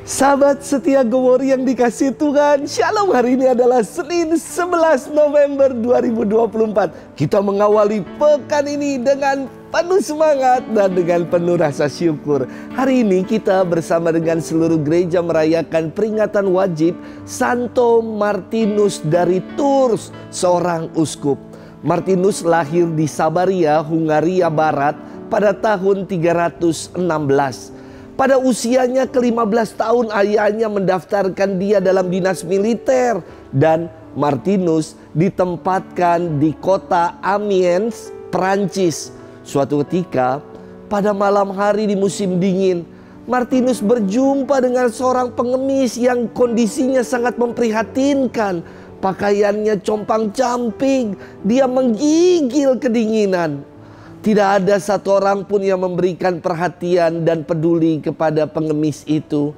Sahabat setia Gowori yang dikasih Tuhan, Shalom. Hari ini adalah Senin 11 November 2024. Kita mengawali pekan ini dengan penuh semangat dan dengan penuh rasa syukur. Hari ini kita bersama dengan seluruh gereja merayakan peringatan wajib Santo Martinus dari Tours, seorang uskup. Martinus lahir di Sabaria, Hungaria Barat pada tahun 316. Pada usianya ke-15 tahun ayahnya mendaftarkan dia dalam dinas militer dan Martinus ditempatkan di kota Amiens, Prancis. Suatu ketika pada malam hari di musim dingin, Martinus berjumpa dengan seorang pengemis yang kondisinya sangat memprihatinkan. Pakaiannya compang-camping, dia menggigil kedinginan. Tidak ada satu orang pun yang memberikan perhatian dan peduli kepada pengemis itu.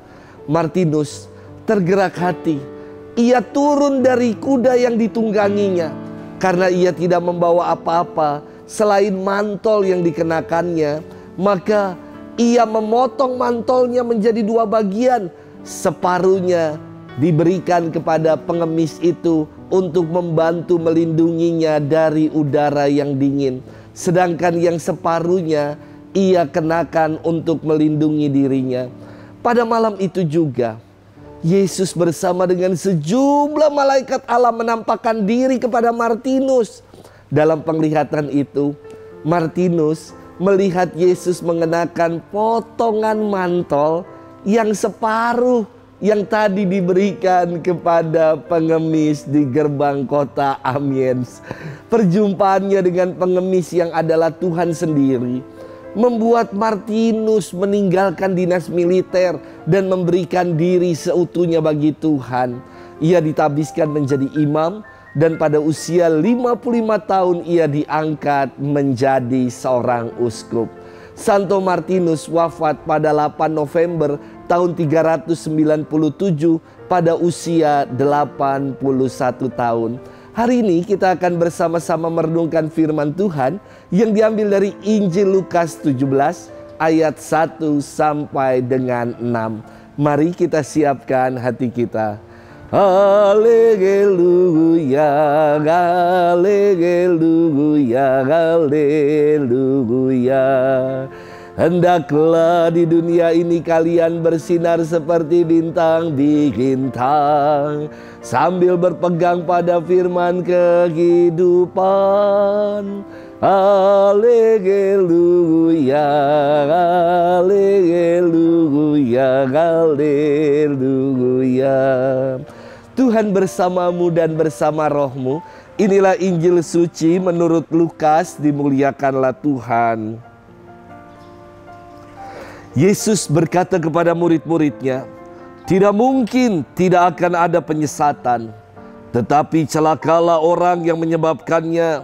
Martinus tergerak hati. Ia turun dari kuda yang ditungganginya. Karena ia tidak membawa apa-apa selain mantol yang dikenakannya, maka ia memotong mantolnya menjadi dua bagian. Separuhnya diberikan kepada pengemis itu untuk membantu melindunginya dari udara yang dingin. Sedangkan yang separuhnya ia kenakan untuk melindungi dirinya. Pada malam itu juga Yesus bersama dengan sejumlah malaikat Allah menampakkan diri kepada Martinus. Dalam penglihatan itu, Martinus melihat Yesus mengenakan potongan mantel yang separuh yang tadi diberikan kepada pengemis di gerbang kota Amiens. Perjumpaannya dengan pengemis yang adalah Tuhan sendiri membuat Martinus meninggalkan dinas militer dan memberikan diri seutuhnya bagi Tuhan. Ia ditabiskan menjadi imam dan pada usia 55 tahun ia diangkat menjadi seorang uskup. Santo Martinus wafat pada 8 November tahun 397 pada usia 81 tahun. Hari ini kita akan bersama-sama merenungkan firman Tuhan yang diambil dari Injil Lukas 17 ayat 1 sampai dengan 6. Mari kita siapkan hati kita. Haleluya, haleluya, haleluya. Hendaklah di dunia ini kalian bersinar seperti bintang-bintang, sambil berpegang pada firman kehidupan. Haleluya, haleluya, haleluya. Tuhan bersamamu dan bersama rohmu. Inilah Injil suci menurut Lukas. Dimuliakanlah Tuhan. Yesus berkata kepada murid-muridnya, tidak mungkin tidak akan ada penyesatan, tetapi celakalah orang yang menyebabkannya.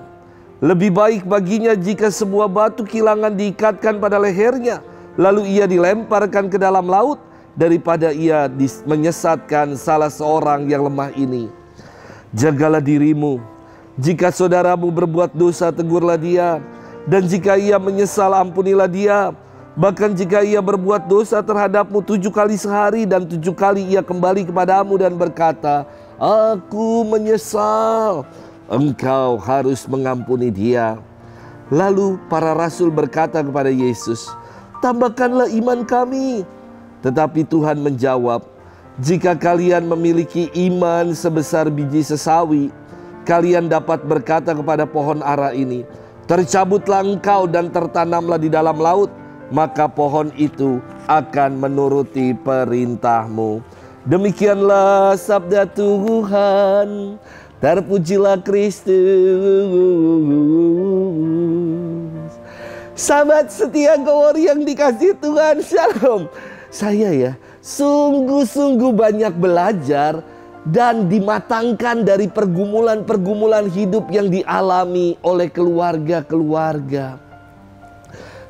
Lebih baik baginya jika sebuah batu kilangan diikatkan pada lehernya, lalu ia dilemparkan ke dalam laut, daripada ia menyesatkan salah seorang yang lemah ini. Jagalah dirimu. Jika saudaramu berbuat dosa, tegurlah dia, dan jika ia menyesal, ampunilah dia. Bahkan jika ia berbuat dosa terhadapmu 7 kali sehari dan 7 kali ia kembali kepadamu dan berkata, aku menyesal, engkau harus mengampuni dia. Lalu para rasul berkata kepada Yesus, tambahkanlah iman kami. Tetapi Tuhan menjawab, jika kalian memiliki iman sebesar biji sesawi, kalian dapat berkata kepada pohon ara ini, tercabutlah engkau dan tertanamlah di dalam laut, maka pohon itu akan menuruti perintahmu. Demikianlah sabda Tuhan. Terpujilah Kristus. Sahabat setia Gowori yang dikasih Tuhan, Shalom. Saya sungguh-sungguh banyak belajar dan dimatangkan dari pergumulan-pergumulan hidup yang dialami oleh keluarga-keluarga.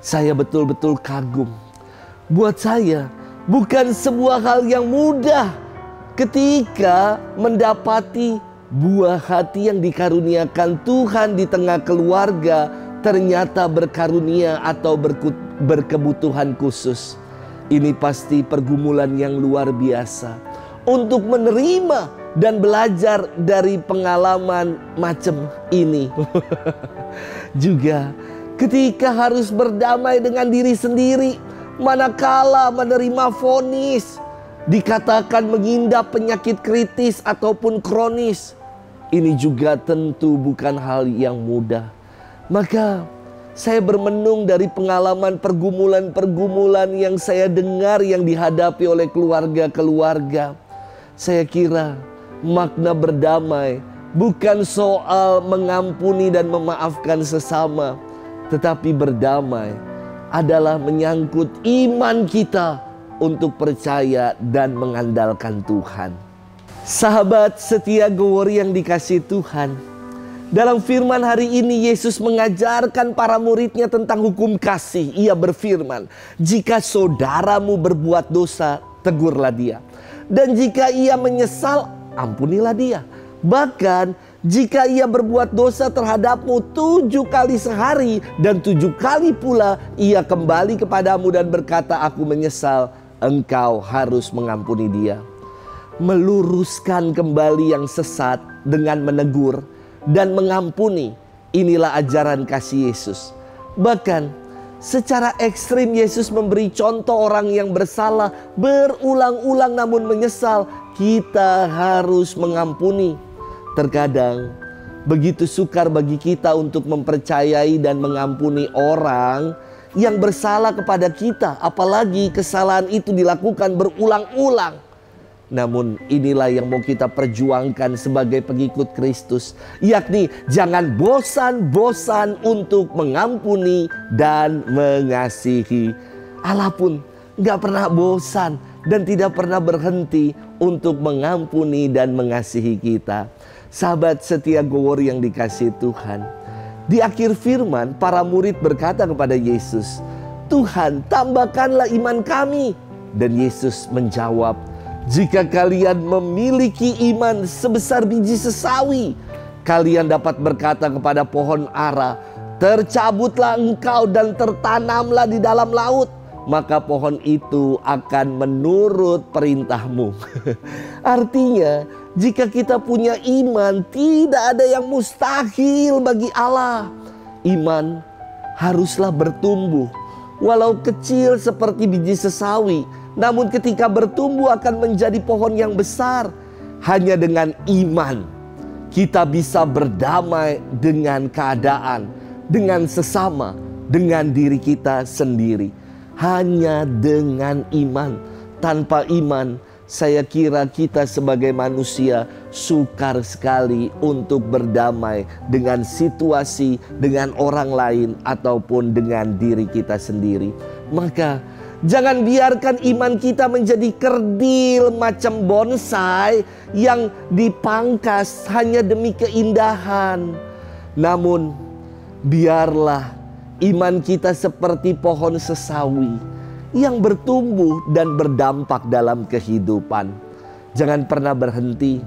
Saya betul-betul kagum. Buat saya bukan sebuah hal yang mudah ketika mendapati buah hati yang dikaruniakan Tuhan di tengah keluarga ternyata berkarunia atau berkebutuhan khusus. Ini pasti pergumulan yang luar biasa untuk menerima dan belajar dari pengalaman macam ini. Juga ketika harus berdamai dengan diri sendiri manakala menerima vonis dikatakan mengidap penyakit kritis ataupun kronis. Ini juga tentu bukan hal yang mudah. Maka saya bermenung dari pengalaman pergumulan-pergumulan yang saya dengar yang dihadapi oleh keluarga-keluarga. Saya kira makna berdamai bukan soal mengampuni dan memaafkan sesama, tetapi berdamai adalah menyangkut iman kita untuk percaya dan mengandalkan Tuhan. Sahabat setia Gowori yang dikasihi Tuhan, dalam firman hari ini Yesus mengajarkan para muridnya tentang hukum kasih. Ia berfirman, jika saudaramu berbuat dosa, tegurlah dia. Dan jika ia menyesal, ampunilah dia. Bahkan jika ia berbuat dosa terhadapmu 7 kali sehari dan 7 kali pula ia kembali kepadamu dan berkata, aku menyesal, engkau harus mengampuni dia. Meluruskan kembali yang sesat dengan menegur dan mengampuni, inilah ajaran kasih Yesus. Bahkan secara ekstrim Yesus memberi contoh orang yang bersalah berulang-ulang namun menyesal. Kita harus mengampuni. Terkadang begitu sukar bagi kita untuk mempercayai dan mengampuni orang yang bersalah kepada kita, apalagi kesalahan itu dilakukan berulang-ulang. Namun inilah yang mau kita perjuangkan sebagai pengikut Kristus, yakni jangan bosan-bosan untuk mengampuni dan mengasihi. Allah pun gak pernah bosan dan tidak pernah berhenti untuk mengampuni dan mengasihi kita. Sahabat setia Gowori yang dikasihi Tuhan, di akhir firman para murid berkata kepada Yesus, Tuhan, tambahkanlah iman kami. Dan Yesus menjawab, jika kalian memiliki iman sebesar biji sesawi, kalian dapat berkata kepada pohon ara, tercabutlah engkau dan tertanamlah di dalam laut, maka pohon itu akan menurut perintahmu. Artinya, jika kita punya iman, tidak ada yang mustahil bagi Allah. Iman haruslah bertumbuh, walau kecil seperti biji sesawi, namun ketika bertumbuh akan menjadi pohon yang besar. Hanya dengan iman kita bisa berdamai dengan keadaan, dengan sesama, dengan diri kita sendiri. Hanya dengan iman. Tanpa iman, saya kira kita sebagai manusia sukar sekali untuk berdamai dengan situasi, dengan orang lain, ataupun dengan diri kita sendiri. Maka jangan biarkan iman kita menjadi kerdil macam bonsai yang dipangkas hanya demi keindahan. Namun biarlah iman kita seperti pohon sesawi yang bertumbuh dan berdampak dalam kehidupan. Jangan pernah berhenti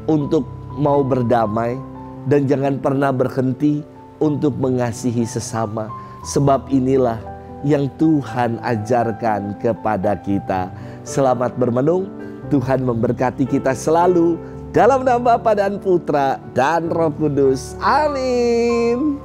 untuk mau berdamai, dan jangan pernah berhenti untuk mengasihi sesama. Sebab inilah yang Tuhan ajarkan kepada kita. Selamat bermenung. Tuhan memberkati kita selalu. Dalam nama Bapa dan Putra dan Roh Kudus. Amin.